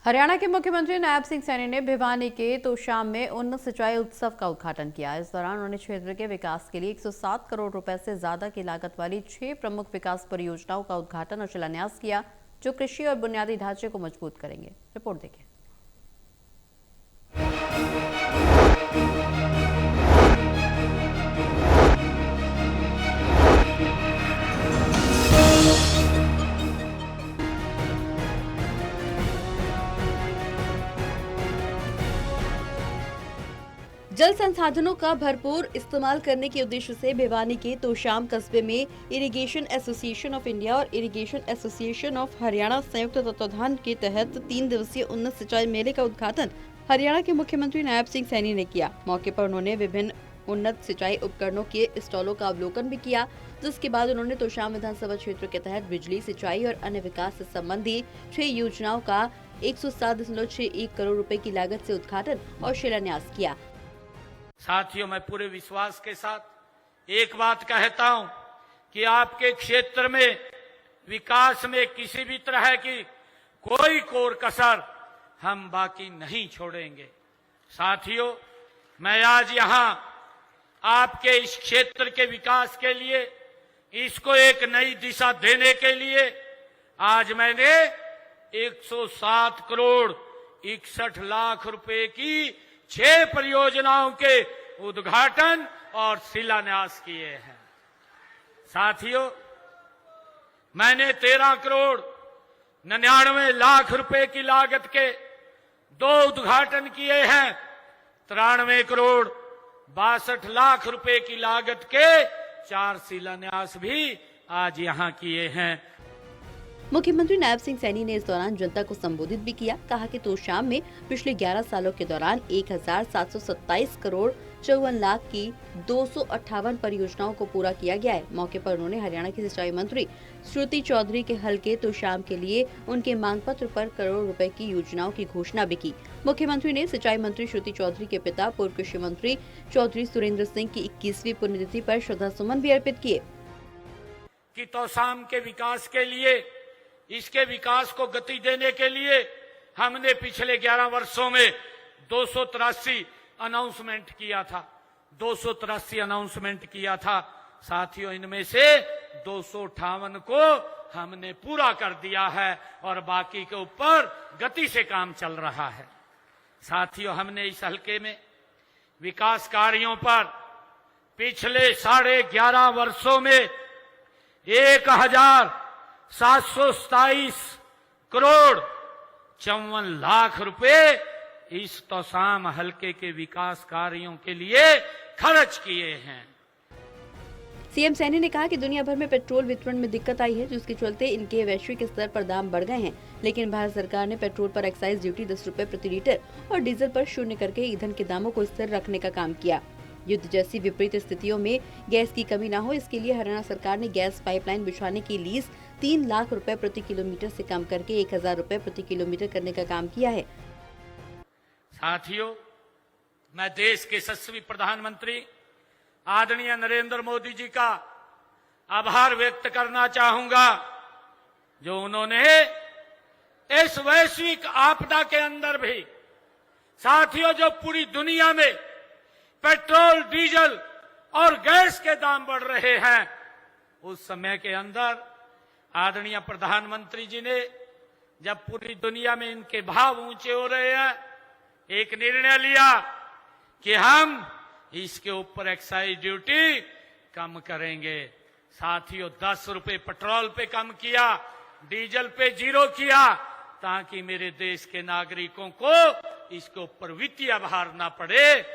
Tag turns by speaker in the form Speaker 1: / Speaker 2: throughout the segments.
Speaker 1: हरियाणा के मुख्यमंत्री नायब सिंह सैनी ने भिवानी के तोशाम में उन्नत सिंचाई उत्सव का उद्घाटन किया। इस दौरान उन्होंने क्षेत्र के विकास के लिए 107 करोड़ रुपए से ज्यादा की लागत वाली 6 प्रमुख विकास परियोजनाओं का उद्घाटन और शिलान्यास किया, जो कृषि और बुनियादी ढांचे को मजबूत करेंगे। रिपोर्ट देखिए। जल संसाधनों का भरपूर इस्तेमाल करने के उद्देश्य से भिवानी के तोशाम कस्बे में इरिगेशन एसोसिएशन ऑफ इंडिया और इरिगेशन एसोसिएशन ऑफ हरियाणा संयुक्त तत्वाधान के तहत 3 दिवसीय उन्नत सिंचाई मेले का उद्घाटन हरियाणा के मुख्यमंत्री नायब सिंह सैनी ने किया। मौके पर उन्होंने विभिन्न उन्नत सिंचाई उपकरणों के स्टॉलों का अवलोकन भी किया, जिसके बाद उन्होंने तोशाम विधानसभा क्षेत्र के तहत बिजली, सिंचाई और अन्य विकास से संबंधी 6 योजनाओं का 107.61 करोड़ रुपए की लागत से उद्घाटन और शिलान्यास किया।
Speaker 2: साथियों, मैं पूरे विश्वास के साथ एक बात कहता हूं कि आपके क्षेत्र में विकास में किसी भी तरह की कोई कोर कसर हम बाकी नहीं छोड़ेंगे। साथियों, मैं आज यहां आपके इस क्षेत्र के विकास के लिए, इसको एक नई दिशा देने के लिए आज मैंने 107 करोड़ 61 लाख रुपए की 6 परियोजनाओं के उद्घाटन और शिलान्यास किए हैं। साथियों, मैंने 13 करोड़ 99 लाख रुपए की लागत के 2 उद्घाटन किए हैं। 93 करोड़ 62 लाख रुपए की लागत के 4 शिलान्यास भी आज यहां किए हैं।
Speaker 1: मुख्यमंत्री नायब सिंह सैनी ने इस दौरान जनता को संबोधित भी किया। कहा कि तोशाम में पिछले 11 सालों के दौरान 1727 करोड़ 54 लाख की 258 परियोजनाओं को पूरा किया गया है। मौके पर उन्होंने हरियाणा की सिंचाई मंत्री श्रुति चौधरी के हलके तोशाम के लिए उनके मांग पत्र पर करोड़ रुपए की योजनाओं की घोषणा भी की। मुख्यमंत्री ने सिंचाई मंत्री श्रुति चौधरी के पिता पूर्व कृषि मंत्री चौधरी सुरेंद्र सिंह की 21वीं पुण्यतिथि पर श्रद्धा सुमन भी अर्पित किए।
Speaker 2: कि तोशाम के विकास के लिए, इसके विकास को गति देने के लिए हमने पिछले 11 वर्षों में 283 अनाउंसमेंट किया था। 283 अनाउंसमेंट किया था। साथियों, इनमें से 258 को हमने पूरा कर दिया है और बाकी के ऊपर गति से काम चल रहा है। साथियों, हमने इस हलके में विकास कार्यों पर पिछले 11.5 वर्षों में 1727 करोड़ 54 लाख रुपए इस तोशाम हलके के विकास कार्यों के लिए खर्च किए हैं।
Speaker 1: सीएम सैनी ने कहा कि दुनिया भर में पेट्रोल वितरण में दिक्कत आई है, जिसके चलते इनके वैश्विक स्तर पर दाम बढ़ गए हैं। लेकिन भारत सरकार ने पेट्रोल पर एक्साइज ड्यूटी 10 रुपए प्रति लीटर और डीजल पर 0 करके ईंधन के दामों को स्थिर रखने का काम किया। युद्ध जैसी विपरीत स्थितियों में गैस की कमी न हो, इसके लिए हरियाणा सरकार ने गैस पाइपलाइन बिछवाने की लीज 3 लाख रुपए प्रति किलोमीटर से कम करके 1000 रुपए प्रति किलोमीटर करने का काम किया है।
Speaker 2: साथियों, मैं देश के यशस्वी प्रधानमंत्री आदरणीय नरेंद्र मोदी जी का आभार व्यक्त करना चाहूंगा, जो उन्होंने इस वैश्विक आपदा के अंदर भी, साथियों, जो पूरी दुनिया में पेट्रोल, डीजल और गैस के दाम बढ़ रहे हैं, उस समय के अंदर आदरणीय प्रधानमंत्री जी ने, जब पूरी दुनिया में इनके भाव ऊंचे हो रहे हैं, एक निर्णय लिया कि हम इसके ऊपर एक्साइज ड्यूटी कम करेंगे। साथियों, 10 रुपए पेट्रोल पे कम किया, डीजल पे 0 किया, ताकि मेरे देश के नागरिकों को इसके ऊपर वित्तीय भार ना पड़े।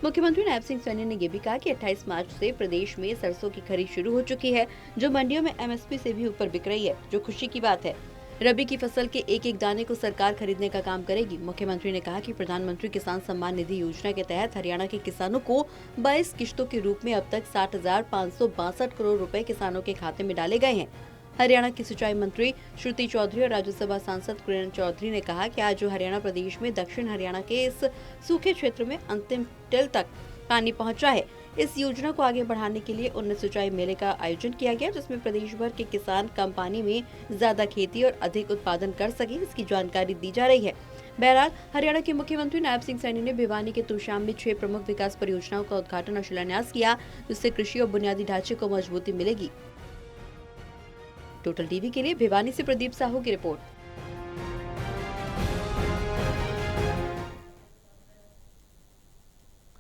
Speaker 1: मुख्यमंत्री नायब सिंह सैनी ने ये भी कहा कि 28 मार्च से प्रदेश में सरसों की खरीद शुरू हो चुकी है, जो मंडियों में एमएसपी से भी ऊपर बिक रही है, जो खुशी की बात है। रबी की फसल के एक एक दाने को सरकार खरीदने का काम करेगी। मुख्यमंत्री ने कहा कि प्रधानमंत्री किसान सम्मान निधि योजना के तहत हरियाणा के किसानों को 22 किश्तों के रूप में अब तक 60,562 करोड़ रुपए किसानों के खाते में डाले गए हैं। हरियाणा की सिंचाई मंत्री श्रुति चौधरी और राज्यसभा सांसद किरण चौधरी ने कहा कि आज जो हरियाणा प्रदेश में दक्षिण हरियाणा के इस सूखे क्षेत्र में अंतिम टिल तक पानी पहुंचा है, इस योजना को आगे बढ़ाने के लिए 19 सिंचाई मेले का आयोजन किया गया, जिसमें प्रदेश भर के किसान कम पानी में ज्यादा खेती और अधिक उत्पादन कर सके, इसकी जानकारी दी जा रही है। बहरहाल हरियाणा के मुख्यमंत्री नायब सिंह सैनी ने भिवानी के तोशाम में 6 प्रमुख विकास परियोजनाओं का उद्घाटन और शिलान्यास किया, जिससे कृषि और बुनियादी ढांचे को मजबूती मिलेगी। टोटल टीवी के लिए भिवानी से प्रदीप साहू की रिपोर्ट।